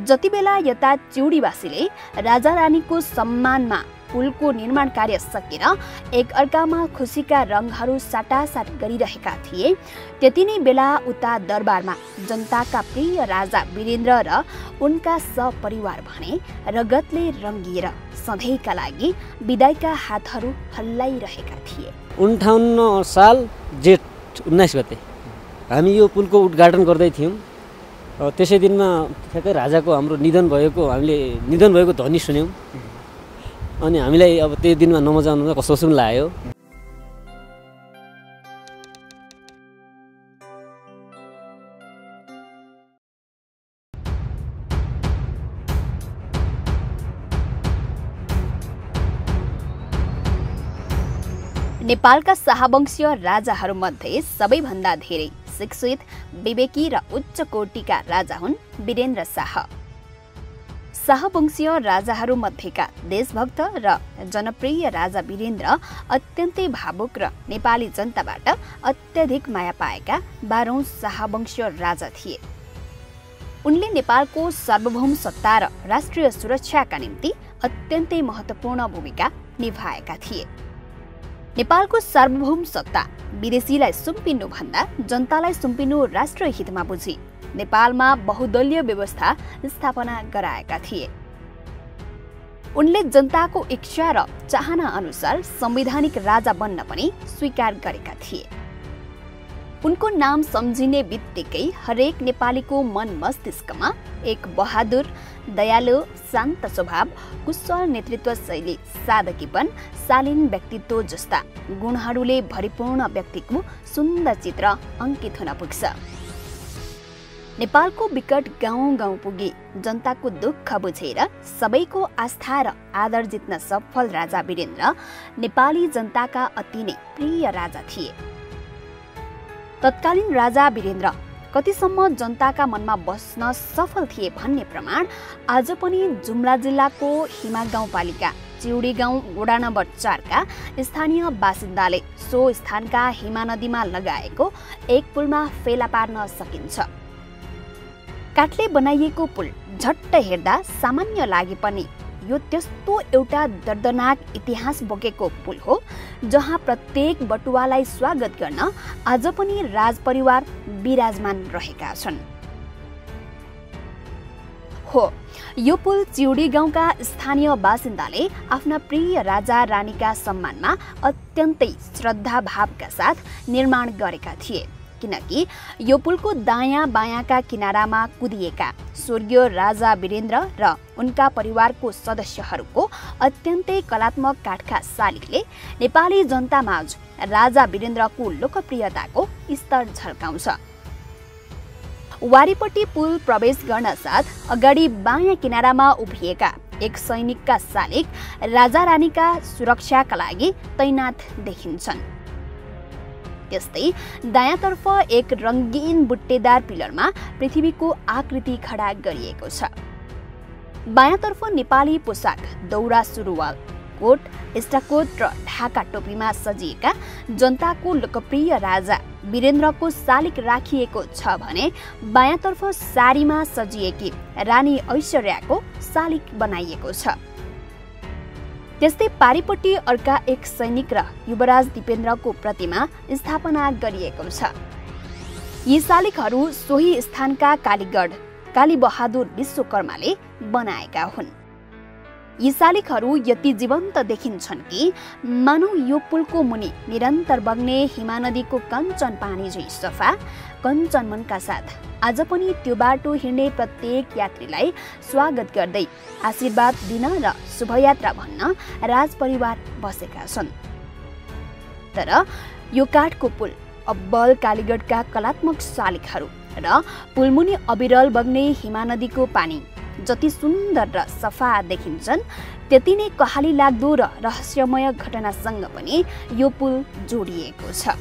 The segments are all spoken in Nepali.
जतिबेला यता चिउडीवासीले राजा रानीको सम्मानमा पुलको निर्माण कार्य सकेर एक अर्कामा खुसीका रङहरू साटासाट गरिरहेका थिए, त्यति नै बेला उता दरबारमा जनताका प्रिय राजा वीरेन्द्र र उनका सपरिवार भने रगतले रङ्गिएर सधैँका लागि विदाईका हातहरू हल्लाइरहेका थिए। 58 साल जेठ 19 गते हामी यो पुलको उद्घाटन गर्दै थियौँ। त्यसै दिनमा ठ्याक्कै राजाको हाम्रो निधन भएको ध्वनि सुन्यौँ। अनि हामीलाई अब त्यो दिनमा नमजा कस्तो पनि लाग्यो। नेपालका शाहवंशीय राजाहरूमध्ये सबैभन्दा धेरै शिक्षित, विवेकी र उच्च कोटिका राजा हुन् वीरेन्द्र शाह। शाहवंशीय राजाहरूमध्येका देशभक्त र जनप्रिय राजा वीरेन्द्र अत्यन्तै भावुक र नेपाली जनताबाट अत्यधिक माया पाएका 12औं शाहवंशीय राजा थिए। उनले नेपालको सार्वभौम सत्ता र राष्ट्रिय सुरक्षाका निम्ति अत्यन्तै महत्त्वपूर्ण भूमिका निभाएका थिए। नेपालको सार्वभौम सत्ता विदेशीलाई सुम्पिनु भन्दा जनतालाई सुम्पिनु राष्ट्रिय हितमा बुझी नेपालमा बहुदलीय व्यवस्था स्थापना गराएका थिए। उनले जनताको इच्छा र चाहना अनुसार संवैधानिक राजा बन्न पनि स्वीकार गरेका थिए। उनको नाम सम्झिने बित्तिकै हरेक नेपालीको मन मस्तिष्कमा एक बहादुर, दयालु, शान्त स्वभाव, कुशल नेतृत्व शैली, सादगीपन, शालीन व्यक्तित्व जस्ता गुणहरूले भरिपूर्ण व्यक्तिको सुन्दर चित्र अंकित हुन पुग्छ। नेपालको विकट गाउँ पुगी जनताको दुःख बुझेर सबैको आस्था र आदर जित्न सफल राजा वीरेन्द्र नेपाली जनताका अति नै प्रिय राजा थिए। तत्कालीन राजा वीरेन्द्र कतिसम्म जनताका मनमा बस्न सफल थिए भन्ने प्रमाण आज पनि जुम्ला जिल्लाको हिमा गाउँपालिका चिउडी गाउँ वडा नम्बर 4 का स्थानीय बासिन्दाले सो स्थानका हिमा नदीमा लगाएको एक पुलमा फेला पार्न सकिन्छ। काठले बनाइएको पुल झट्ट हेर्दा सामान्य लागे पनि यो त्यस्तो एउटा दर्दनाक इतिहास बोकेको पुल हो जहाँ प्रत्येक बटुवालाई स्वागत गर्न आज पनि राजपरिवार विराजमान रहेका छन्। हो, यो पुल चिउडी गाउँका स्थानीय बासिन्दाले आफ्ना प्रिय राजा रानीका सम्मानमा अत्यन्तै श्रद्धा भावका साथ निर्माण गरेका थिए, किनकि यो पुलको दायाँ बायाँका किनारामा कुदिएका स्वर्गीय राजा वीरेन्द्र र उनका परिवारको सदस्यहरूको अत्यन्तै कलात्मक काठका शालिगले नेपाली जनतामाझ राजा वीरेन्द्रको लोकप्रियताको स्तर झल्काउँछ। वारीपट्टि पुल प्रवेश गर्न साथ अगाडि बायाँ किनारामा उभिएका एक सैनिकका शालिग राजा रानीका सुरक्षाका लागि तैनात देखिन्छन्। त्यस्तै दायाँतर्फ एक रंगीन बुट्टेदार पिलरमा पृथ्वीको आकृति खडा गरिएको छ। बायाँतर्फ नेपाली पोसाक, दौरा सुरुवाल, कोट, स्टाकोट र ढाका टोपीमा सजिएका जनताको लोकप्रिय राजा वीरेन्द्रको शालिग राखिएको छ भने बायाँतर्फ सारीमा सजिएकी रानी ऐश्वर्याको शालिग बनाइएको छ। त्यस्तै पारिपट्टि अर्का एक सैनिक र युवराज दिपेन्द्रको प्रतिमा स्थापना गरिएको छ। यी शालिगहरू सोही स्थानका कालीगढ कालीबहादुर विश्वकर्माले बनाएका हुन्। यी शालिगहरू यति जीवन्त देखिन्छन् कि मानौ यो पुलको मुनि निरन्तर बग्ने हिमा नदीको कञ्चन पानी झै सफा कञ्चन मनका साथ आज पनि त्यो बाटो हिँड्ने प्रत्येक यात्रीलाई स्वागत गर्दै आशीर्वाद दिन र शुभयात्रा भन्न राजपरिवार बसेका छन्। तर यो काठको पुल अब्बल कालीगढका कलात्मक शालिगहरू र पुलमुनि अविरल बग्ने हिमा नदीको पानी जति सुन्दर र सफा देखिन्छन् त्यति नै कहाली लाग्दो र रहस्यमय घटनासँग पनि यो पुल जोडिएको छ।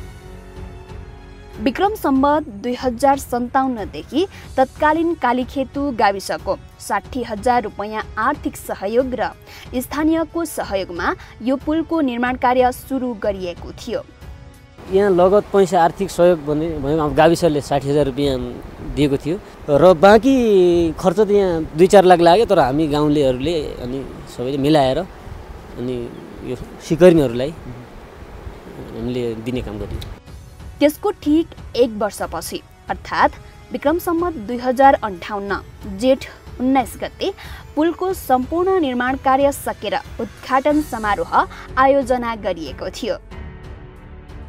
विक्रम सम्वत 2057 देखि तत्कालीन कालीखेतु गाविसको 60,000 रुपैयाँ आर्थिक सहयोग र स्थानीयको सहयोगमा यो पुलको निर्माण कार्य सुरु गरिएको थियो। यहाँ लगत पैसा आर्थिक सहयोग भनेको गाविसले 60,000 रुपियाँ दिएको थियो र बाँकी खर्च त यहाँ 2-4 लाख लाग्यो। तर हामी गाउँलेहरूले अनि सबैले मिलाएर अनि यो सिकर्मीहरूलाई हामीले दिने काम गर्यौँ। त्यसको ठिक 1 वर्षपछि अर्थात् विक्रम सम्वत 2058 जेठ 19 गते पुलको सम्पूर्ण निर्माण कार्य सकेर उद्घाटन समारोह आयोजना गरिएको थियो।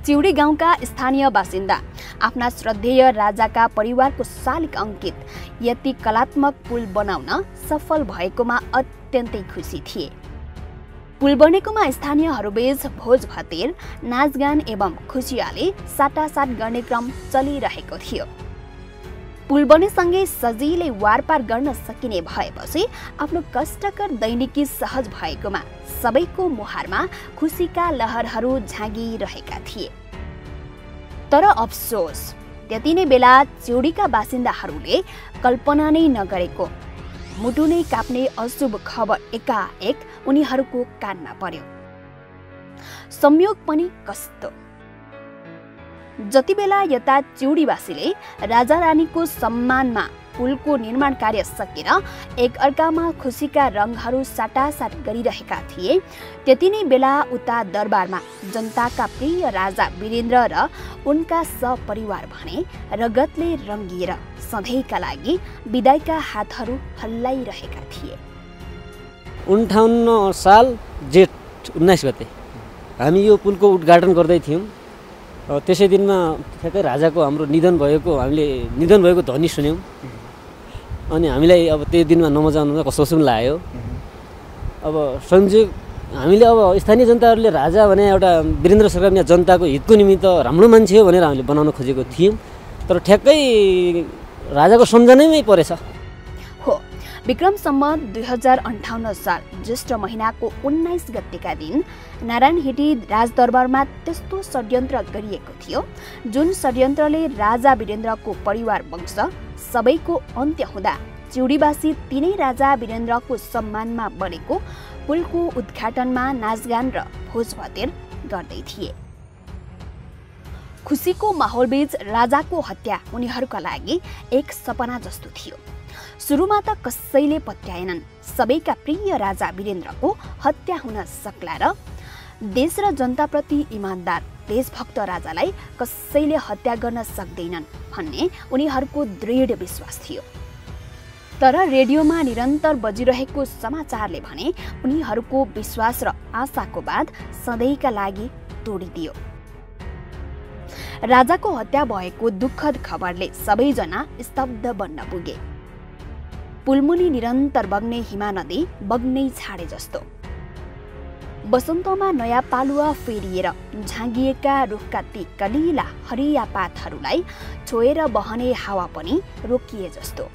चिउडी गाउँका स्थानीय बासिन्दा आफ्ना श्रद्धेय राजाका परिवारको शालिक अंकित यति कलात्मक पुल बनाउन सफल भएकोमा अत्यन्तै खुसी थिए। पुल बनेकोमा स्थानीयहरूबीच भोज भतेर, नाचगान एवं खुसियाली साटासाट गर्ने क्रम चलिरहेको थियो। पुल बनेसँगै सजिलै वारपार गर्न सकिने भएपछि आफ्नो कष्टकर दैनिकी सहज भएकोमा सबैको मुहारमा खुसीका लहरहरू झाँगिरहेका थिए। तर अफसोस त्यति नै बेला चिउडीका बासिन्दाहरूले कल्पना नै नगरेको मुटु नै काप्ने अशुभ खबर एकाएक उनीहरूको कानमा पर्यो। संयोग पनि कस्तो, जति बेला यता चिउडीवासीले राजा रानीको सम्मानमा पुलको निर्माण कार्य सकेर एक अर्कामा खुसीका रङहरू साटासाट गरिरहेका थिए, त्यति नै बेला उता दरबारमा जनताका प्रिय राजा वीरेन्द्र र उनका सपरिवार भने रगतले रङ्गिएर सधैँका लागि विदाईका हातहरू हल्लाइरहेका थिए। 58 साल जेठ 19 गते हामी यो पुलको उद्घाटन गर्दै थियौँ। त्यसै दिनमा ठ्याक्कै राजाको हाम्रो निधन भएको ध्वनि सुन्यौँ। अनि हामीलाई अब त्यो दिनमा नमजा कस्तो पनि लाग्यो। अब संयोग हामीले अब स्थानीय जनताहरूले राजा भने एउटा वीरेन्द्र सरकार यहाँ जनताको हितको निमित्त राम्रो मान्छे हो भनेर हामीले बनाउन खोजेको थियौँ। तर ठ्याक्कै राजाको सम्झनामै परेछ। हो, विक्रम सम्वत 2058 साल ज्येष्ठ महिनाको 19 गतेका दिन नारायणहिटी राजदरबारमा त्यस्तो षड्यन्त्र गरिएको थियो जुन षड्यन्त्रले राजा वीरेन्द्रको परिवार वंश सबैको अन्त्य हुँदा चिउडीवासी तिनै राजा वीरेन्द्रको सम्मानमा बनेको पुलको उद्घाटनमा नाचगान र भोज भतेर गर्दै थिए। खुसीको माहौलबीच राजाको हत्या उनीहरूका लागि एक सपना जस्तो थियो। सुरुमा त कसैले पत्याएनन् सबैका प्रिय राजा वीरेन्द्रको हत्या हुन सक्ला र देश र जनताप्रति इमानदार देशभक्त राजालाई कसैले हत्या गर्न सक्दैनन् भन्ने उनीहरूको दृढ विश्वास थियो। तर रेडियोमा निरन्तर बजिरहेको समाचारले भने उनीहरूको विश्वास र आशाको बाँध सधैँका लागि तोडिदियो। राजाको हत्या भएको दुःखद खबरले सबैजना स्तब्ध बन्न पुगे। पुलमुनि निरन्तर बग्ने हिमा नदी बग्नै छाडे जस्तो। वसन्तमा नयाँ पालुवा फेरिएर झाँगिएका रुखका ती कलिला हरिया पातहरूलाई छोएर बहने हावा पनि रोकिए जस्तो।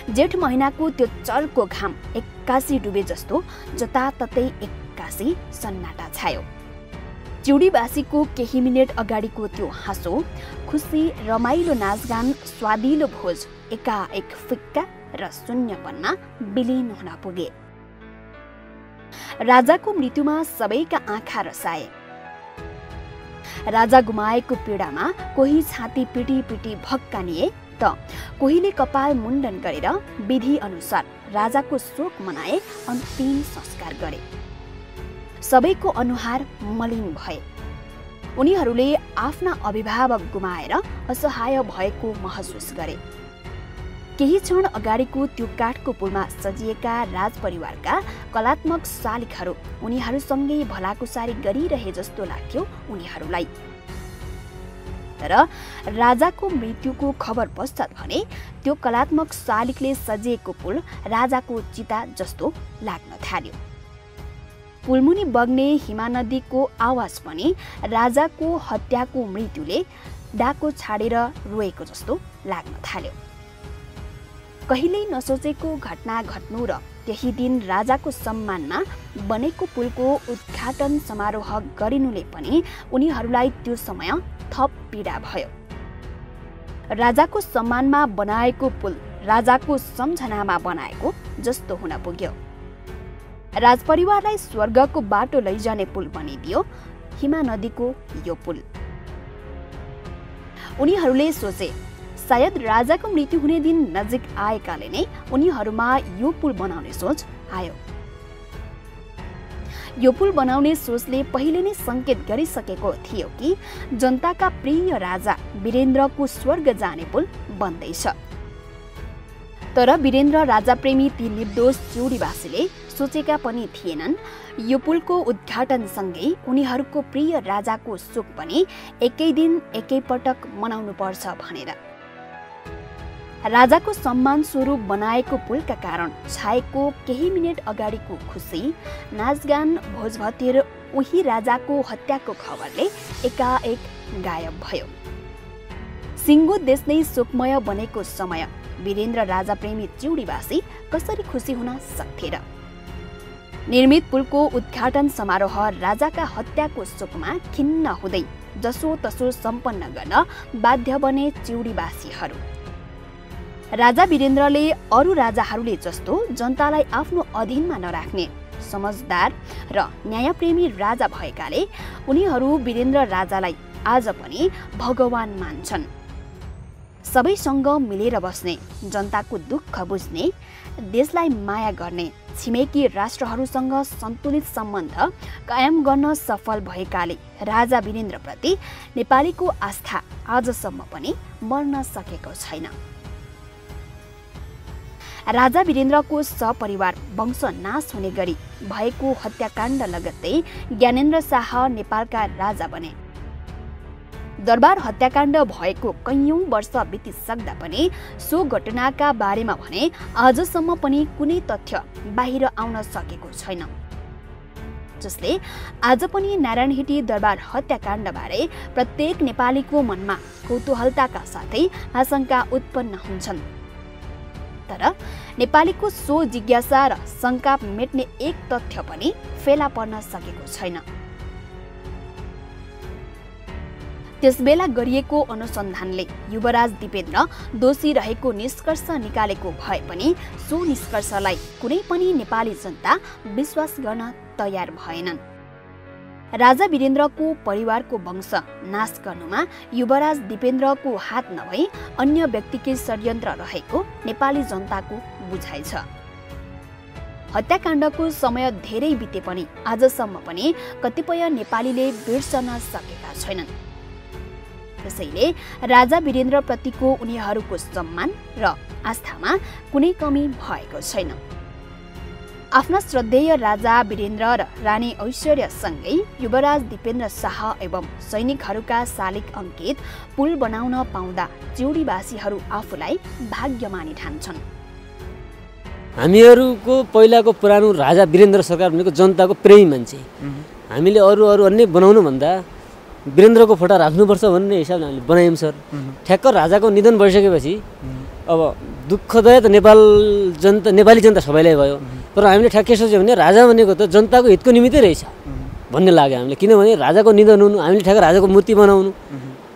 जेठ महिनाको त्यो चर्को घाम एक्कासी डुबे जस्तो जताततै एक्कासी सन्नाटा छायो। चिउडीवासीको केही मिनेट अगाडिको त्यो हाँसो, खुसी, रमाइलो नाचगान, स्वादिलो भोज एकाएक फिक्का र शून्यपनमा विलीन हुन पुगे। राजाको मृत्युमा सबैका आँखा रसाए। राजा गुमाएको पीडामा कोही छाती पिटी पिटी भक्कानिए त कोहीले कपाल मुण्डन गरेर विधि अनुसार राजाको शोक मनाए, अन्तिम संस्कार गरे। सबैको अनुहार मलिन भए। उनीहरूले आफ्ना अभिभावक गुमाएर असहाय भएको महसुस गरे। केही क्षण अगाडिको त्यो काठको पुलमा सजिएका राजपरिवारका कलात्मक शालिकहरू उनीहरूसँगै भलाकुसारी गरिरहे जस्तो लाग्थ्यो उनीहरूलाई। तर राजाको मृत्युको खबर पश्चात भने त्यो कलात्मक शालिकले सजिएको पुल राजाको चिता जस्तो लाग्न थाल्यो। पुलमुनि बग्ने हिमा नदीको आवाज पनि राजाको हत्याको मृत्युले डाको छाडेर रोएको जस्तो लाग्न थाल्यो। कहिल्यै नसोचेको घटना घट्नु र त्यही दिन राजाको सम्मानमा बनेको पुलको उद्घाटन समारोह गरिनुले पनि उनीहरूलाई त्यो समय थप पीडा भयो। राजाको सम्मानमा बनाएको पुल राजाको सम्झनामा बनाएको जस्तो हुन पुग्यो। राजपरिवारलाई स्वर्गको बाटो लैजाने पुल बनिदियो, हिमा नदीको यो पुल। उनीहरूले सोचे सायद राजाको मृत्यु हुने दिन नजिक आएकाले नै उनीहरूमा यो पुल बनाउने सोच आयो। यो पुल बनाउने सोचले पहिले नै संकेत गरिसकेको थियो कि जनताका प्रिय राजा वीरेन्द्रको स्वर्ग जाने पुल बन्दैछ। तर वीरेन्द्र राजाप्रेमी ती निर्दोष चिउडीवासीले सोचेका पनि थिएनन् यो पुलको उद्घाटनसँगै उनीहरूको प्रिय राजाको शोक पनि एकै दिन एकै पटक मनाउनु पर्छ भनेर। राजाको सम्मान स्वरूप बनाएको पुलका कारण छाएको केही मिनेट अगाडिको खुसी, नाचगान, भोजभतेर उही राजाको हत्याको खबरले एकाएक गायब भयो। सिङ्गो देश नै शोकमय बनेको समय वीरेन्द्र राजाप्रेमी चिउडीवासी कसरी खुसी हुन सक्थे र? निर्मित पुलको उद्घाटन समारोह राजाका हत्याको शोकमा खिन्न हुँदै जसोतसो सम्पन्न गर्न बाध्य बने चिउडीवासीहरू। राजा वीरेन्द्रले अरू राजाहरूले जस्तो जनतालाई आफ्नो अधीनमा नराख्ने समझदार र न्यायप्रेमी राजा भएकाले उनीहरू वीरेन्द्र राजालाई आज पनि भगवान मान्छन्। सबैसँग मिलेर बस्ने, जनताको दुःख बुझ्ने, देशलाई माया गर्ने, छिमेकी राष्ट्रहरूसँग सन्तुलित सम्बन्ध कायम गर्न सफल भएकाले राजा वीरेन्द्रप्रति नेपालीको आस्था आजसम्म पनि मर्न सकेको छैन। राजा वीरेन्द्रको सपरिवार वंश नाश हुने गरी भएको हत्याकाण्ड लगत्तै ज्ञानेन्द्र शाह नेपालका राजा बने। दरबार हत्याकाण्ड भएको कैयौं वर्ष बितिसक्दा पनि सो घटनाका बारेमा भने आजसम्म पनि कुनै तथ्य बाहिर आउन सकेको छैन, जसले आज पनि नारायणहिटी दरबार हत्याकाण्डबारे प्रत्येक नेपालीको मनमा कौतूहलताका साथै आशंका उत्पन्न हुन्छन्। तर नेपालीको सो जिज्ञासा र शंका मेट्ने एक तथ्य पनि फेला पर्न सकेको छैन। त्यसबेला गरिएको अनुसन्धानले युवराज दिपेन्द्र दोषी रहेको निष्कर्ष निकालेको भए पनि सो निष्कर्षलाई कुनै पनि नेपाली जनता विश्वास गर्न तयार भएनन्। राजा वीरेन्द्रको परिवारको वंश नाश गर्नुमा युवराज दिपेन्द्रको हात नभई अन्य व्यक्तिकै षड्यन्त्र रहेको नेपाली जनताको बुझाइ छ। हत्याकाण्डको समय धेरै बिते पनि आजसम्म पनि कतिपय नेपालीले बिर्सन सकेका छैनन्। त्यसैले राजा वीरेन्द्रप्रतिको उनीहरूको सम्मान र आस्थामा कुनै कमी भएको छैन। आफ्ना श्रद्धेय राजा वीरेन्द्र र रानी ऐश्वर्यासँगै युवराज दिपेन्द्र शाह एवं सैनिकहरूका शालिक अङ्कित पुल बनाउन पाउँदा चिउडीवासीहरू आफूलाई भाग्यमानी ठान्छन्। हामीहरूको पहिलाको पुरानो राजा वीरेन्द्र सरकार भनेको जनताको प्रेमी मान्छे। हामीले अरू अन्य बनाउनु भन्दा वीरेन्द्रको फोटो राख्नुपर्छ भन्ने हिसाबले हामीले बनायौँ सर। ठ्याक्क राजाको निधन भइसकेपछि अब दुःखदायक नेपाली जनता सबैलाई भयो। तर हामीले ठ्याक्कै सोच्यौँ भने राजा भनेको त जनताको हितको निमित्तै रहेछ भन्ने लाग्यो हामीले। किनभने राजाको निधन हुनु, हामीले ठ्याक्क राजाको मूर्ति बनाउनु,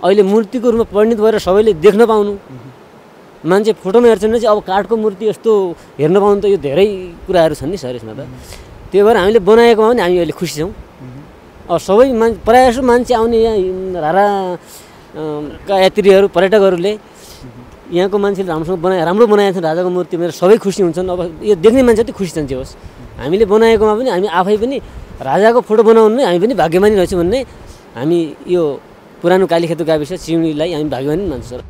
अहिले मूर्तिको रूपमा परिणत भएर सबैले देख्न पाउनु, मान्छे फोटोमा हेर्छन् चाहिँ अब काठको मूर्ति यस्तो हेर्न पाउनु त यो धेरै कुराहरू छन् नि सर यसमा त। त्यही भएर हामीले बनाएकोमा पनि हामी अहिले खुसी छौँ। अब सबै प्रायः जसो मान्छे आउने यहाँ राराका यात्रीहरू पर्यटकहरूले यहाँको मान्छेले राम्रो बनाएको छ राजाको मूर्ति भनेर सबै खुसी हुन्छन्। अब यो देख्ने मान्छे चाहिँ खुसी छन्। होस् हामीले बनाएकोमा पनि हामी आफै पनि राजाको फोटो बनाउनु नै हामी पनि भाग्यमानी रहेछौँ भन्ने हामी यो पुरानो कालीखेत गाविस चिउडीलाई हामी भाग्यमानी मान्छौँ।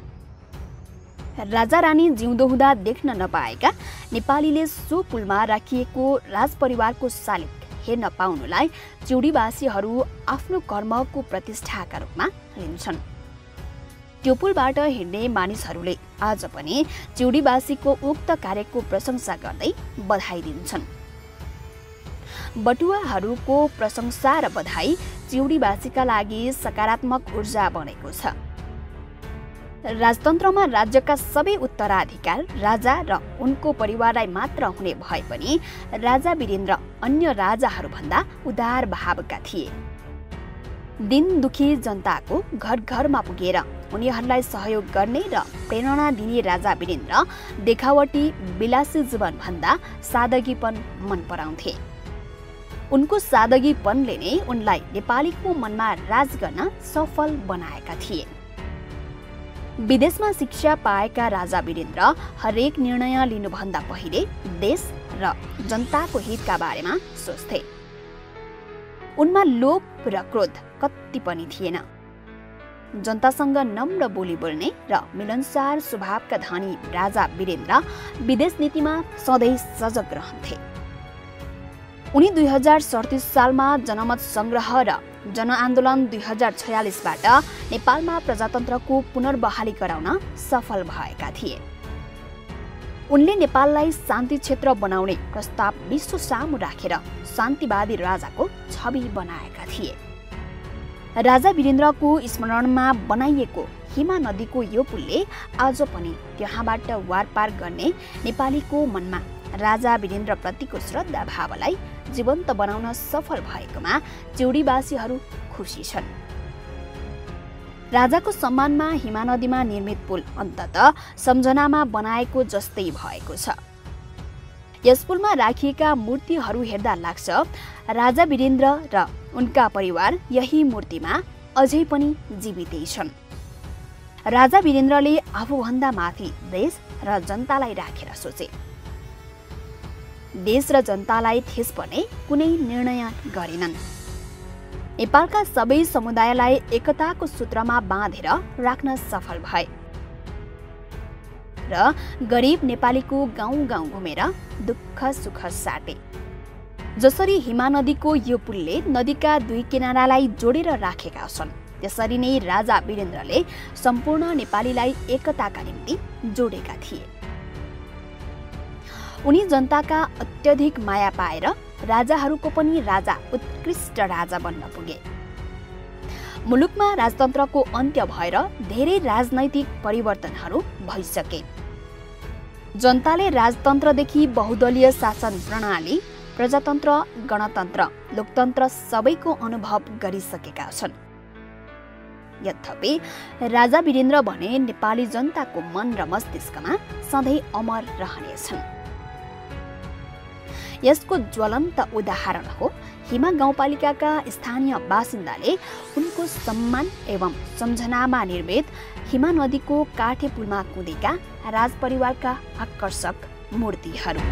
राजा रानी जिउँदो हुँदा देख्न नपाएका नेपालीले सो पुलमा राखिएको राजपरिवारको शालिक हेर्न पाउनुलाई चिउडीवासीहरू आफ्नो कर्मको प्रतिष्ठाका रूपमा लिन्छन्। त्यो पुलबाट हिँड्ने मानिसहरूले आज पनि चिउडीवासीको उक्त कार्यको प्रशंसा गर्दै बधाई दिन्छन्। बटुवाहरूको प्रशंसा र बधाई चिउडीवासीका लागि सकारात्मक ऊर्जा बनेको छ। राजतन्त्रमा राज्यका सबै उत्तराधिकार राजा र उनको परिवारलाई मात्र हुने भए पनि राजा वीरेन्द्र अन्य राजाहरूभन्दा उदार भावका थिए। दिन दुखी जनताको घर घरमा पुगेर उनीहरूलाई सहयोग गर्ने र प्रेरणा दिने राजा वीरेन्द्र देखावटी विलासी जीवनभन्दा सादगीपन मन पराउँथे। उनको सादगीपनले नै उनलाई नेपालीको मनमा राज गर्न सफल बनाएका थिए। विदेशमा शिक्षा पाएका राजा वीरेन्द्र हरेक निर्णय लिनुभन्दा पहिले देश र जनताको हितका बारेमा सोच्थे। उनमा लोभ र क्रोध कति पनि थिएन। जनतासँग नम्र बोली बोल्ने र मिलनसार स्वभावका धनी राजा वीरेन्द्र विदेश नीतिमा सधैँ सजग रहन्थे। उनी 2037 सालमा जनमत संग्रह र जनआन्दोलन 2046बाट नेपालमा प्रजातन्त्रको पुनर्बहाली गराउन सफल भएका थिए। उनले नेपाललाई शान्ति क्षेत्र बनाउने प्रस्ताव विश्व सामु राखेर शान्तिवादी राजाको छवि बनाएका थिए। राजा वीरेन्द्रको स्मरणमा बनाइएको हिमा नदीको यो पुलले आज पनि त्यहाँबाट वारपार गर्ने नेपालीको मनमा राजा वीरेन्द्र प्रतिको श्रद्धा भावलाई जीवन्त बनाउन सफल भएकोमा चिउडीवासीहरू खुसी छन्। राजाको सम्मानमा हिमा नदीमा निर्मित पुल अन्ततः सम्झनामा बनाएको जस्तै भएको छ। यस पुलमा राखिएका मूर्तिहरू हेर्दा लाग्छ राजा वीरेन्द्र र उनका परिवार यही मूर्तिमा अझै पनि जीवितै छन्। राजा वीरेन्द्रले आफूभन्दा माथि देश र जनतालाई राखेर सोचे। देश र जनतालाई ठेस पर्ने कुनै निर्णय गरेनन्। नेपालका सबै समुदायलाई एकताको सूत्रमा बाँधेर राख्न सफल भए र गरिब नेपालीको गाउँ गाउँ घुमेर दुःख सुख साटे। जसरी हिमा नदीको यो पुलले नदीका दुई किनारालाई जोडेर राखेका छन्, त्यसरी नै राजा वीरेन्द्रले सम्पूर्ण नेपालीलाई एकताका निम्ति जोडेका थिए। उनी जनताका अत्यधिक माया पाएर राजाहरूको पनि राजा, उत्कृष्ट राजा बन्न पुगे। मुलुकमा राजतन्त्रको अन्त्य भएर धेरै राजनैतिक परिवर्तनहरू भइसके। जनताले राजतन्त्रदेखि बहुदलीय शासन प्रणाली, प्रजातन्त्र, गणतन्त्र, लोकतन्त्र सबैको अनुभव गरिसकेका छन्। यद्यपि राजा वीरेन्द्र भने नेपाली जनताको मन र मस्तिष्कमा सधैँ अमर रहनेछन्। यसको ज्वलन्त उदाहरण हो हिमा गाउँपालिकाका स्थानीय बासिन्दाले उनको सम्मान एवं सम्झनामा निर्मित हिमा नदीको काठे पुलमा कुदेका राजपरिवारका आकर्षक मूर्तिहरू।